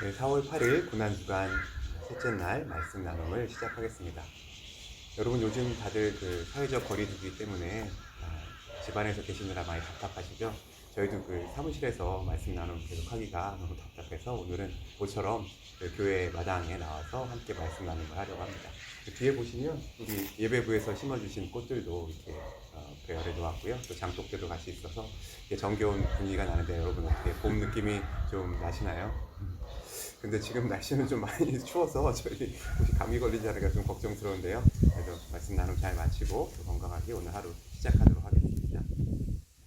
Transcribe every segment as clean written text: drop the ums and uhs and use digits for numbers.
네, 4월 8일 고난주간 셋째 날 말씀 나눔을 시작하겠습니다. 여러분 요즘 다들 그 사회적 거리두기 때문에 집안에서 계시느라 많이 답답하시죠? 저희도 그 사무실에서 말씀 나눔 계속하기가 너무 답답해서 오늘은 모처럼 그 교회 마당에 나와서 함께 말씀 나눔을 하려고 합니다. 그 뒤에 보시면 우리 예배부에서 심어주신 꽃들도 이렇게 배열해 놓았고요. 또 장독대도 같이 있어서 정겨운 분위기가 나는데 여러분 어떻게 봄 느낌이 좀 나시나요? 근데 지금 날씨는 좀 많이 추워서 저희 혹시 감기 걸리지 않을까 좀 걱정스러운데요. 그래도 말씀 나눔 잘 마치고 건강하게 오늘 하루 시작하도록 하겠습니다.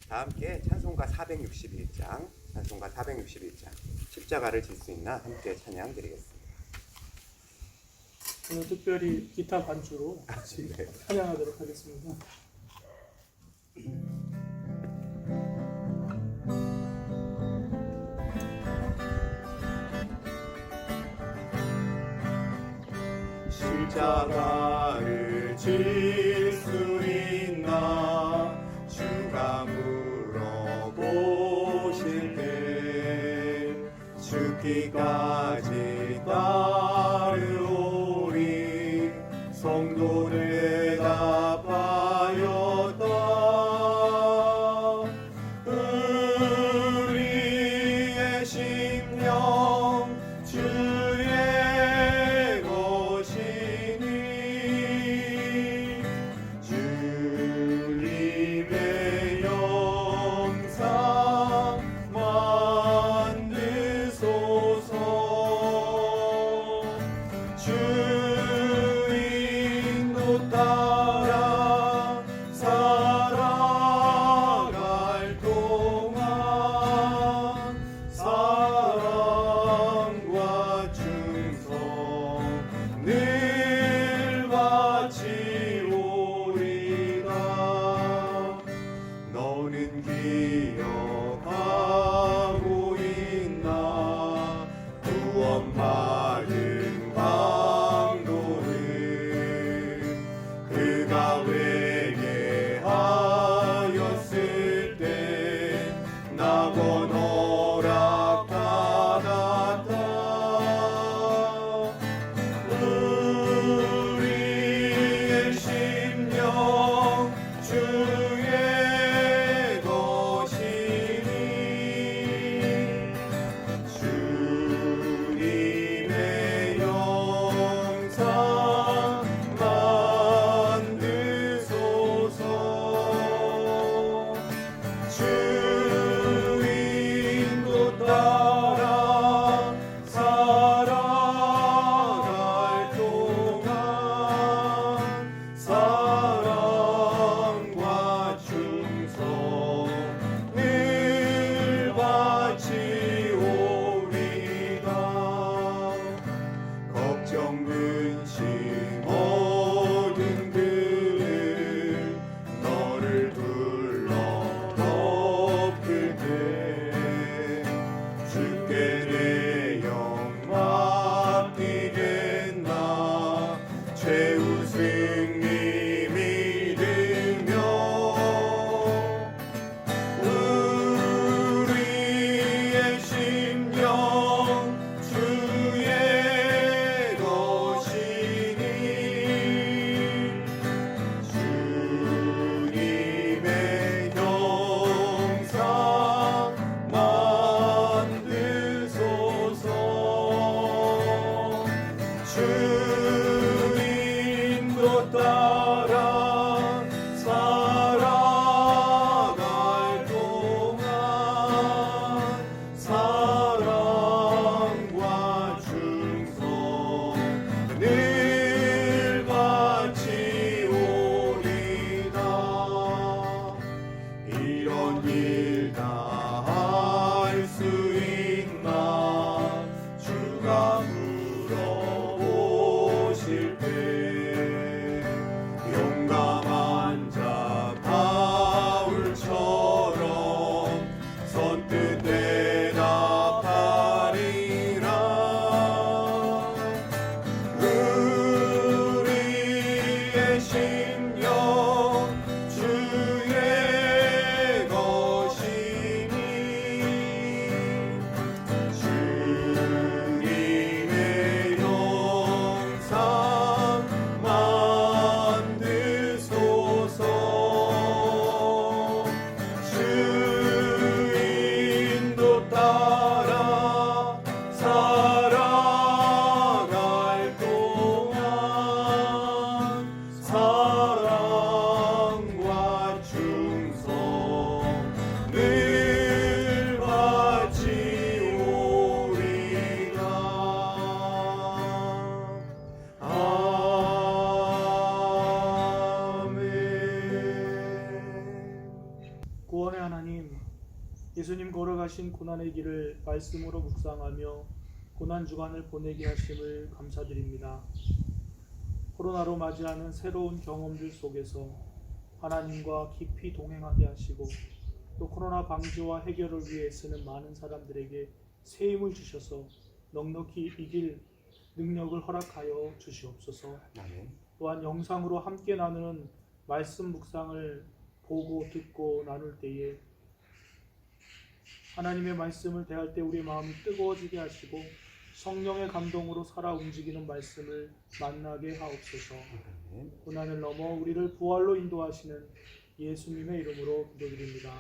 다 함께 찬송가 461장, 찬송가 461장, 십자가를 질 수 있나 함께 찬양 드리겠습니다. 오늘 특별히 기타 반주로 같이 네. 찬양하도록 하겠습니다. 십자가를 질 수 있나 주가 물어보실 때 죽기까지 따르오리 성도 대답하였다. 우리의 심령 주의 것이니 주님의 영상 만드소서. 예수님 걸어가신 고난의 길을 말씀으로 묵상하며 고난 주간을 보내게 하심을 감사드립니다. 코로나로 맞이하는 새로운 경험들 속에서 하나님과 깊이 동행하게 하시고 또 코로나 방지와 해결을 위해 쓰는 많은 사람들에게 새 힘을 주셔서 넉넉히 이길 능력을 허락하여 주시옵소서. 아멘. 또한 영상으로 함께 나누는 말씀 묵상을 보고 듣고 나눌 때에 하나님의 말씀을 대할 때 우리의 마음이 뜨거워지게 하시고 성령의 감동으로 살아 움직이는 말씀을 만나게 하옵소서. 아멘. 고난을 넘어 우리를 부활로 인도하시는 예수님의 이름으로 기도드립니다.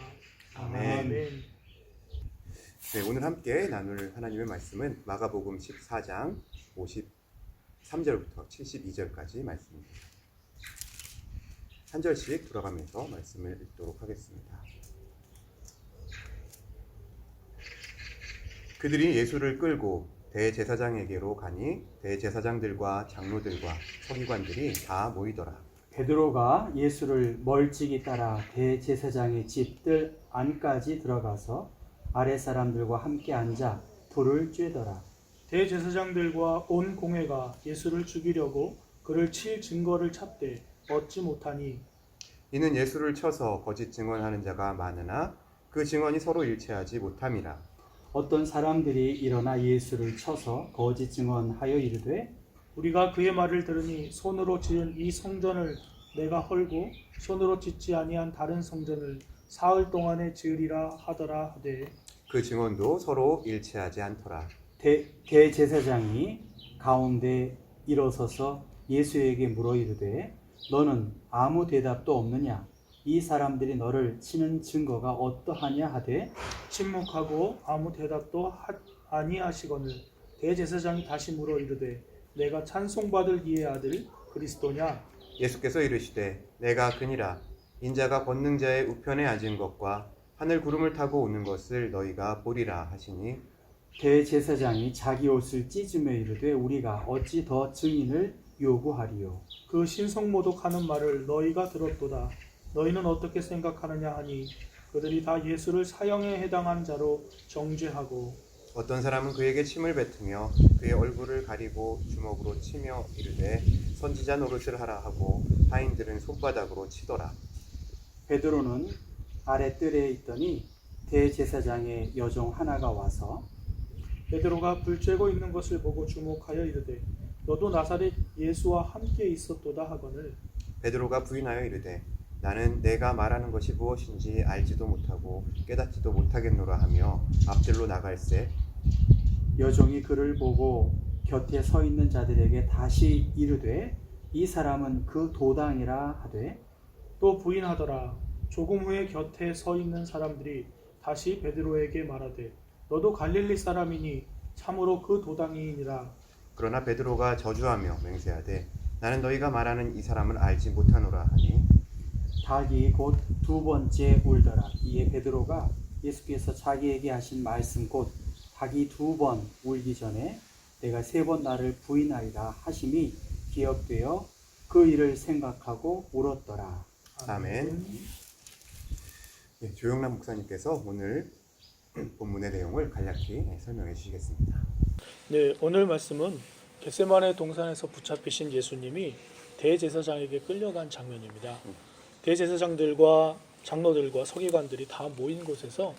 아멘. 네, 오늘 함께 나눌 하나님의 말씀은 마가복음 14장 53절부터 72절까지 말씀입니다. 한 절씩 돌아가면서 말씀을 읽도록 하겠습니다. 그들이 예수를 끌고 대제사장에게로 가니 대제사장들과 장로들과 서기관들이 다 모이더라. 베드로가 예수를 멀찍이 따라 대제사장의 집들 안까지 들어가서 아랫사람들과 함께 앉아 불을 쬐더라. 대제사장들과 온 공회가 예수를 죽이려고 그를 칠 증거를 찾되 얻지 못하니 이는 예수를 쳐서 거짓 증언하는 자가 많으나 그 증언이 서로 일치하지 못함이라. 어떤 사람들이 일어나 예수를 쳐서 거짓 증언하여 이르되 우리가 그의 말을 들으니 손으로 지은 이 성전을 내가 헐고 손으로 짓지 아니한 다른 성전을 사흘 동안에 지으리라 하더라 하되 그 증언도 서로 일치하지 않더라. 대제사장이 가운데 일어서서 예수에게 물어 이르되 너는 아무 대답도 없느냐? 이 사람들이 너를 치는 증거가 어떠하냐 하되 침묵하고 아무 대답도 아니하시거늘 대제사장이 다시 물어 이르되 내가 찬송받을 이의 아들 그리스도냐? 예수께서 이르시되 내가 그니라. 인자가 권능자의 우편에 앉은 것과 하늘 구름을 타고 오는 것을 너희가 보리라 하시니 대제사장이 자기 옷을 찢으며 이르되 우리가 어찌 더 증인을 요구하리요? 그 신성모독하는 말을 너희가 들었도다. 너희는 어떻게 생각하느냐 하니 그들이 다 예수를 사형에 해당한 자로 정죄하고 어떤 사람은 그에게 침을 뱉으며 그의 얼굴을 가리고 주먹으로 치며 이르되 선지자 노릇을 하라 하고 하인들은 손바닥으로 치더라. 베드로는 아랫뜰에 있더니 대제사장의 여종 하나가 와서 베드로가 불 쬐고 있는 것을 보고 주목하여 이르되 너도 나사렛 예수와 함께 있었도다 하거늘 베드로가 부인하여 이르되 나는 내가 말하는 것이 무엇인지 알지도 못하고 깨닫지도 못하겠노라 하며 앞들로 나갈새 여종이 그를 보고 곁에 서 있는 자들에게 다시 이르되 이 사람은 그 도당이라 하되 또 부인하더라. 조금 후에 곁에 서 있는 사람들이 다시 베드로에게 말하되 너도 갈릴리 사람이니 참으로 그 도당이니라. 그러나 베드로가 저주하며 맹세하되 나는 너희가 말하는 이 사람을 알지 못하노라 하니 닭이 곧 두 번째 울더라. 이에 베드로가 예수께서 자기에게 하신 말씀 곧 닭이 두 번 울기 전에 내가 세 번 나를 부인하리라 하심이 기억되어 그 일을 생각하고 울었더라. 아멘. 네, 조영남 목사님께서 오늘 본문의 내용을 간략히 설명해 주시겠습니다. 네, 오늘 말씀은 겟세마네 동산에서 붙잡히신 예수님이 대제사장에게 끌려간 장면입니다. 대제사장들과 장로들과 서기관들이 다 모인 곳에서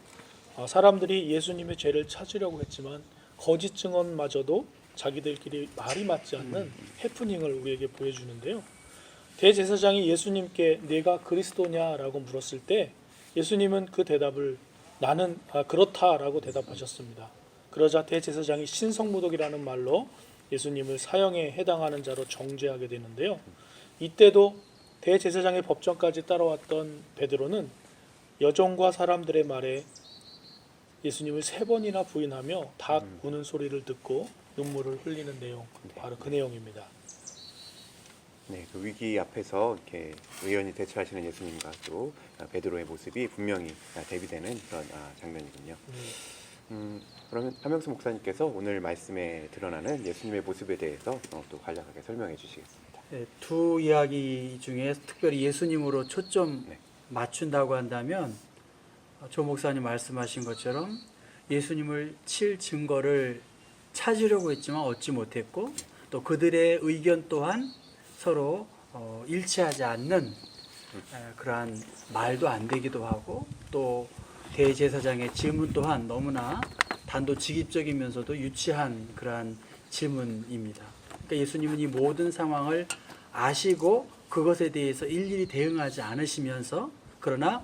사람들이 예수님의 죄를 찾으려고 했지만 거짓 증언마저도 자기들끼리 말이 맞지 않는 해프닝을 우리에게 보여주는데요. 대제사장이 예수님께 내가 그리스도냐라고 물었을 때 예수님은 그 대답을 나는 그렇다라고 대답하셨습니다. 그러자 대제사장이 신성모독이라는 말로 예수님을 사형에 해당하는 자로 정죄하게 되는데요. 이때도 대제사장의 법정까지 따라왔던 베드로는 여종과 사람들의 말에 예수님을 세 번이나 부인하며 닭 우는 소리를 듣고 눈물을 흘리는 내용, 바로 그 내용입니다. 네, 그 위기 앞에서 이렇게 의연히 대처하시는 예수님과 또 베드로의 모습이 분명히 대비되는 그런 장면이군요. 그러면 한명수 목사님께서 오늘 말씀에 드러나는 예수님의 모습에 대해서 또 간략하게 설명해 주시겠습니다. 네, 두 이야기 중에 특별히 예수님으로 초점 네. 맞춘다고 한다면 조 목사님 말씀하신 것처럼 예수님을 칠 증거를 찾으려고 했지만 얻지 못했고 또 그들의 의견 또한 서로 일치하지 않는 그러한 말도 안 되기도 하고 또 대제사장의 질문 또한 너무나 단도직입적이면서도 유치한 그러한 질문입니다. 그러니까 예수님은 이 모든 상황을 아시고 그것에 대해서 일일이 대응하지 않으시면서 그러나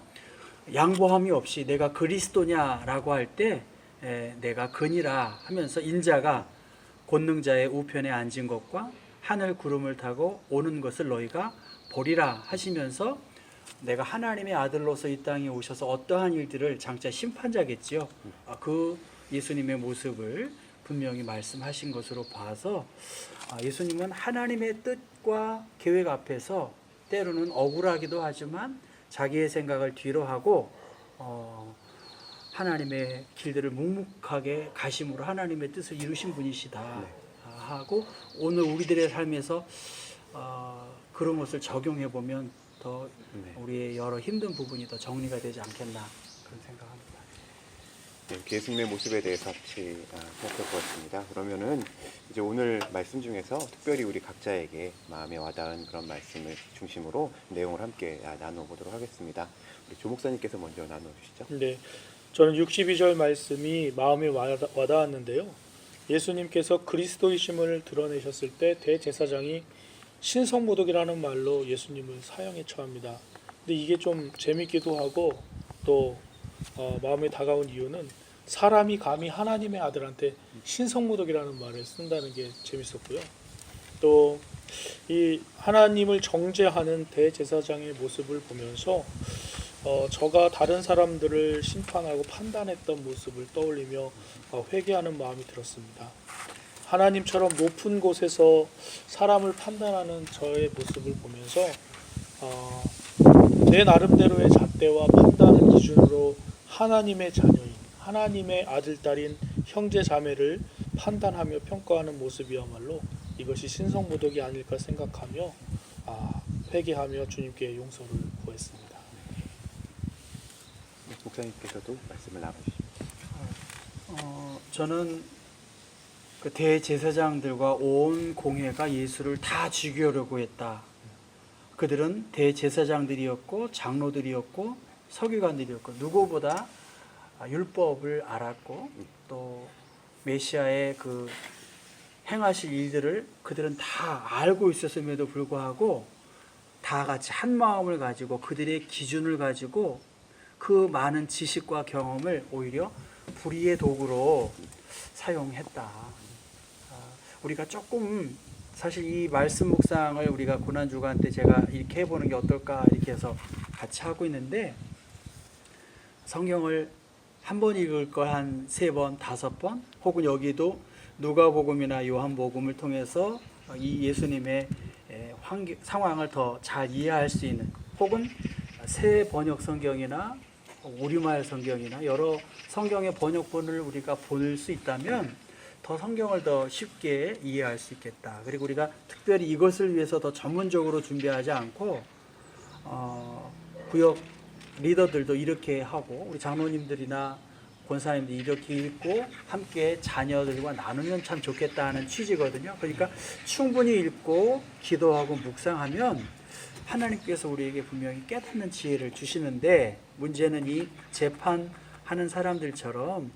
양보함이 없이 내가 그리스도냐라고 할 때 내가 그니라 하면서 인자가 권능자의 우편에 앉은 것과 하늘 구름을 타고 오는 것을 너희가 보리라 하시면서 내가 하나님의 아들로서 이 땅에 오셔서 어떠한 일들을 장차 심판자겠지요. 그 예수님의 모습을 분명히 말씀하신 것으로 봐서 예수님은 하나님의 뜻과 계획 앞에서 때로는 억울하기도 하지만 자기의 생각을 뒤로 하고 하나님의 길들을 묵묵하게 가심으로 하나님의 뜻을 이루신 분이시다 하고 오늘 우리들의 삶에서 그런 것을 적용해 보면 더 우리의 여러 힘든 부분이 더 정리가 되지 않겠나 그런 생각합니다. 네, 예수님의 모습에 대해서 같이 살펴보았습니다. 그러면은 이제 오늘 말씀 중에서 특별히 우리 각자에게 마음에 와닿은 그런 말씀을 중심으로 내용을 함께 나눠보도록 하겠습니다. 우리 조 목사님께서 먼저 나눠주시죠. 네, 저는 62절 말씀이 마음에 와닿았는데요. 예수님께서 그리스도이심을 드러내셨을 때 대제사장이 신성모독이라는 말로 예수님을 사형에 처합니다. 근데 이게 좀 재밌기도 하고 또 마음에 다가온 이유는 사람이 감히 하나님의 아들한테 신성모독이라는 말을 쓴다는 게 재밌었고요. 또 이 하나님을 정죄하는 대제사장의 모습을 보면서 저가 다른 사람들을 심판하고 판단했던 모습을 떠올리며 회개하는 마음이 들었습니다. 하나님처럼 높은 곳에서 사람을 판단하는 저의 모습을 보면서 내 나름대로의 잣대와 판단을 기준으로 하나님의 자녀인 하나님의 아들, 딸인 형제, 자매를 판단하며 평가하는 모습이야말로 이것이 신성모독이 아닐까 생각하며 회개하며 주님께 용서를 구했습니다. 목사님께서도 말씀을 나누시죠. 저는 그 대제사장들과 온 공회가 예수를 다 죽이려고 했다. 그들은 대제사장들이었고 장로들이었고 서기관들이었고 누구보다 율법을 알았고 또 메시아의 그 행하실 일들을 그들은 다 알고 있었음에도 불구하고 다 같이 한 마음을 가지고 그들의 기준을 가지고 그 많은 지식과 경험을 오히려 불의의 도구로 사용했다. 우리가 조금 사실 이 말씀 묵상을 우리가 고난주간 때 제가 이렇게 해보는 게 어떨까 이렇게 해서 같이 하고 있는데 성경을 한 번 읽을 거 한 3번, 5번 혹은 여기도 누가복음이나 요한복음을 통해서 이 예수님의 상황을 더 잘 이해할 수 있는 혹은 새 번역 성경이나 우리말 성경이나 여러 성경의 번역본을 우리가 볼 수 있다면 더 성경을 더 쉽게 이해할 수 있겠다. 그리고 우리가 특별히 이것을 위해서 더 전문적으로 준비하지 않고 구역 리더들도 이렇게 하고 우리 장로님들이나 권사님들이 이렇게 읽고 함께 자녀들과 나누면 참 좋겠다 하는 취지거든요. 그러니까 충분히 읽고 기도하고 묵상하면 하나님께서 우리에게 분명히 깨닫는 지혜를 주시는데 문제는 이 재판하는 사람들처럼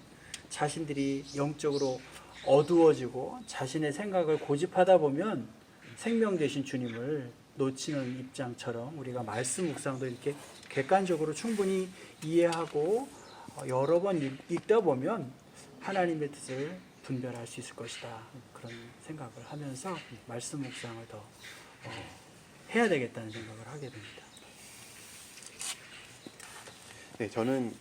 자신들이 영적으로 어두워지고 자신의 생각을 고집하다 보면 생명 되신 주님을 놓치는 입장처럼 우리가 말씀 묵상도 이렇게 객관적으로 충분히 이해하고 여러 번 읽다 보면 하나님의 뜻을 분별할 수 있을 것이다. 그런 생각을 하면서 말씀 묵상을 더 해야 되겠다는 생각을 하게 됩니다. 네, 저는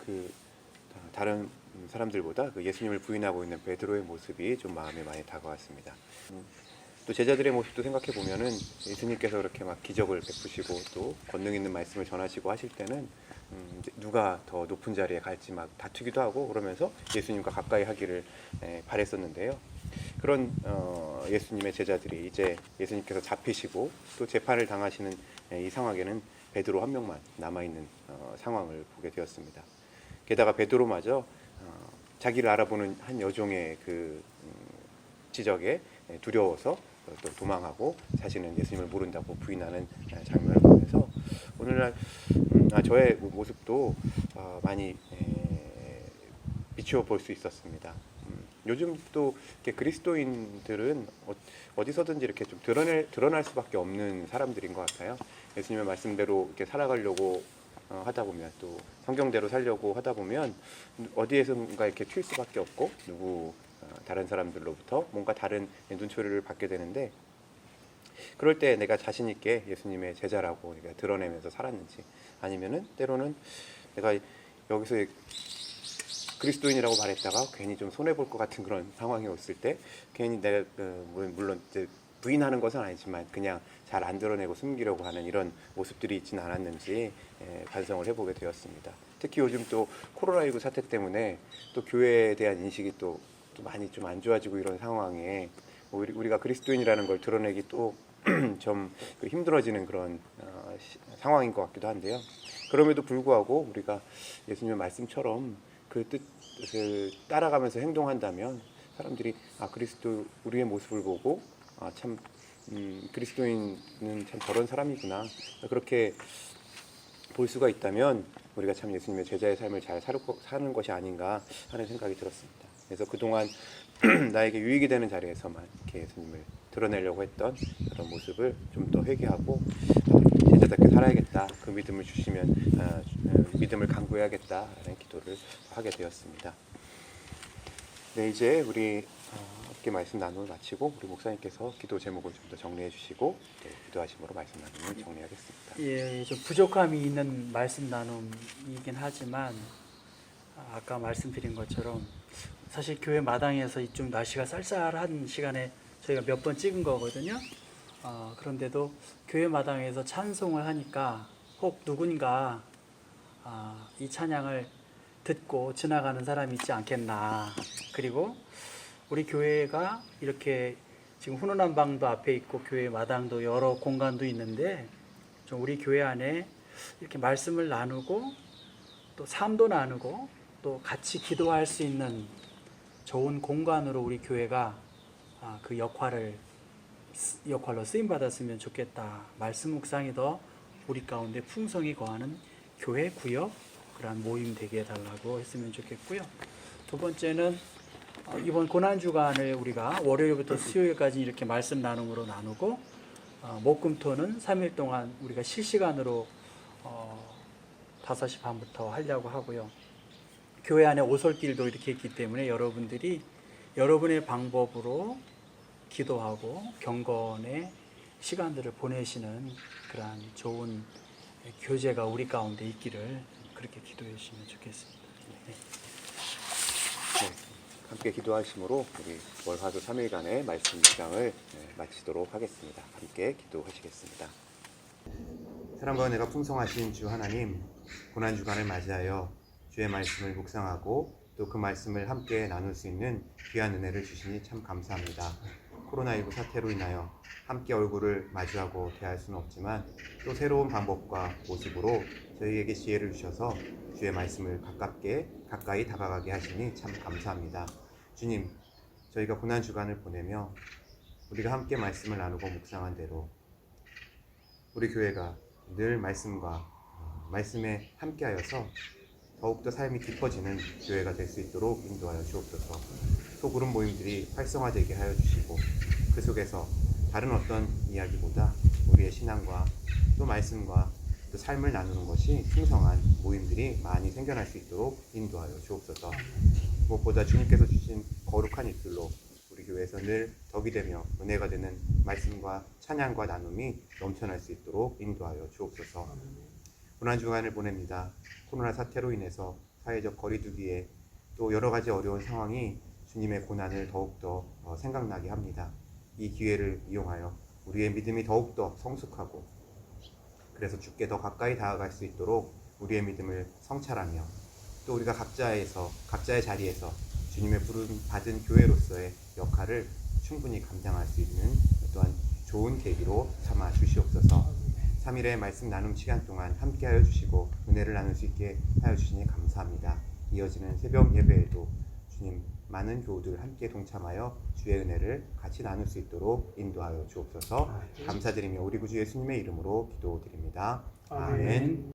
다른 사람들보다 예수님을 부인하고 있는 베드로의 모습이 좀 마음에 많이 다가왔습니다. 또 제자들의 모습도 생각해 보면은 예수님께서 그렇게 막 기적을 베푸시고 또 권능 있는 말씀을 전하시고 하실 때는 이제 누가 더 높은 자리에 갈지 막 다투기도 하고 그러면서 예수님과 가까이 하기를 바랬었는데요. 그런 예수님의 제자들이 이제 예수님께서 잡히시고 또 재판을 당하시는 이 상황에는 베드로 한 명만 남아있는 상황을 보게 되었습니다. 게다가 베드로마저 자기를 알아보는 한 여종의 그 지적에 두려워서 또 도망하고 자신은 예수님을 모른다고 부인하는 장면을 보면서 오늘날 저의 모습도 많이 비추어 볼 수 있었습니다. 요즘 또 이렇게 그리스도인들은 어디서든지 이렇게 좀 드러날 수밖에 없는 사람들인 것 같아요. 예수님의 말씀대로 이렇게 살아가려고 하다 보면, 또 성경대로 살려고 하다 보면 어디에선가 이렇게 튈 수밖에 없고, 다른 사람들로부터 뭔가 다른 눈초리를 받게 되는데, 그럴 때 내가 자신 있게 예수님의 제자라고 내가 드러내면서 살았는지, 아니면은 때로는 내가 여기서 그리스도인이라고 말했다가 괜히 좀 손해 볼 것 같은 그런 상황이 왔을 때 괜히 내가 물론 이제 부인하는 것은 아니지만 그냥 잘 안 드러내고 숨기려고 하는 이런 모습들이 있지는 않았는지 반성을 해보게 되었습니다. 특히 요즘 또 코로나19 사태 때문에 또 교회에 대한 인식이 또 많이 좀 안 좋아지고 이런 상황에 우리가 그리스도인이라는 걸 드러내기 또 좀 힘들어지는 그런 상황인 것 같기도 한데요. 그럼에도 불구하고 우리가 예수님의 말씀처럼 그 뜻을 따라가면서 행동한다면 사람들이 그리스도 우리의 모습을 보고 참 그리스도인은 참 저런 사람이구나, 그렇게 볼 수가 있다면 우리가 참 예수님의 제자의 삶을 잘 사는 것이 아닌가 하는 생각이 들었습니다. 그래서 그동안 나에게 유익이 되는 자리에서만 이렇게 예수님을 드러내려고 했던 그런 모습을 좀 더 회개하고 제자답게 살아야겠다, 그 믿음을 주시면 믿음을 강구해야겠다라는 기도를 하게 되었습니다. 네, 이제 우리 함께 말씀 나눔을 마치고 우리 목사님께서 기도 제목을 좀 더 정리해 주시고 기도하심으로 말씀 나눔을 정리하겠습니다. 예, 좀 부족함이 있는 말씀 나눔이긴 하지만 아까 말씀드린 것처럼 사실 교회 마당에서 이쪽 날씨가 쌀쌀한 시간에 저희가 몇 번 찍은 거거든요. 그런데도 교회 마당에서 찬송을 하니까 혹 누군가 이 찬양을 듣고 지나가는 사람이 있지 않겠나. 그리고 우리 교회가 이렇게 지금 훈훈한 방도 앞에 있고 교회 마당도 여러 공간도 있는데 좀 우리 교회 안에 이렇게 말씀을 나누고 또 삶도 나누고 또 같이 기도할 수 있는 좋은 공간으로 우리 교회가 그 역할로 쓰임 받았으면 좋겠다. 말씀 묵상이 더 우리 가운데 풍성히 거하는 교회 구역 그런 모임 되게 해달라고 했으면 좋겠고요. 두 번째는 이번 고난주간을 우리가 월요일부터 수요일까지 이렇게 말씀 나눔으로 나누고 목금토는 3일 동안 우리가 실시간으로 5시 반부터 하려고 하고요. 교회 안에 오솔길도 이렇게 있기 때문에 여러분들이 여러분의 방법으로 기도하고 경건의 시간들을 보내시는 그러한 좋은 교제가 우리 가운데 있기를 그렇게 기도해 주시면 좋겠습니다. 네. 네, 함께 기도하심으로 우리 월화수 3일간의 말씀 묵상을 마치도록 하겠습니다. 함께 기도하시겠습니다. 사랑과 은혜가 풍성하신 주 하나님, 고난주간을 맞이하여 주의 말씀을 묵상하고 또 그 말씀을 함께 나눌 수 있는 귀한 은혜를 주시니 참 감사합니다. 코로나19 사태로 인하여 함께 얼굴을 마주하고 대할 수는 없지만 또 새로운 방법과 모습으로 저희에게 지혜를 주셔서 주의 말씀을 가까이 다가가게 하시니 참 감사합니다. 주님, 저희가 고난주간을 보내며 우리가 함께 말씀을 나누고 묵상한 대로 우리 교회가 늘 말씀에 함께하여서 더욱더 삶이 깊어지는 교회가 될 수 있도록 인도하여 주옵소서. 소그룹 모임들이 활성화되게 하여 주시고 그 속에서 다른 어떤 이야기보다 우리의 신앙과 또 말씀과 또 삶을 나누는 것이 풍성한 모임들이 많이 생겨날 수 있도록 인도하여 주옵소서. 무엇보다 주님께서 주신 거룩한 입술로 우리 교회에서 늘 덕이 되며 은혜가 되는 말씀과 찬양과 나눔이 넘쳐날 수 있도록 인도하여 주옵소서. 고난주간을 보냅니다. 코로나 사태로 인해서 사회적 거리두기에 또 여러 가지 어려운 상황이 주님의 고난을 더욱더 생각나게 합니다. 이 기회를 이용하여 우리의 믿음이 더욱더 성숙하고 그래서 주께 더 가까이 다가갈 수 있도록 우리의 믿음을 성찰하며 또 우리가 각자의 자리에서 주님의 부름 받은 교회로서의 역할을 충분히 감당할 수 있는 또한 좋은 계기로 삼아 주시옵소서. 3일의 말씀 나눔 시간 동안 함께하여 주시고 은혜를 나눌 수 있게 하여 주시니 감사합니다. 이어지는 새벽 예배에도 주님 많은 교우들 함께 동참하여 주의 은혜를 같이 나눌 수 있도록 인도하여 주옵소서. 감사드리며 우리 구주 예수님의 이름으로 기도드립니다. 아멘.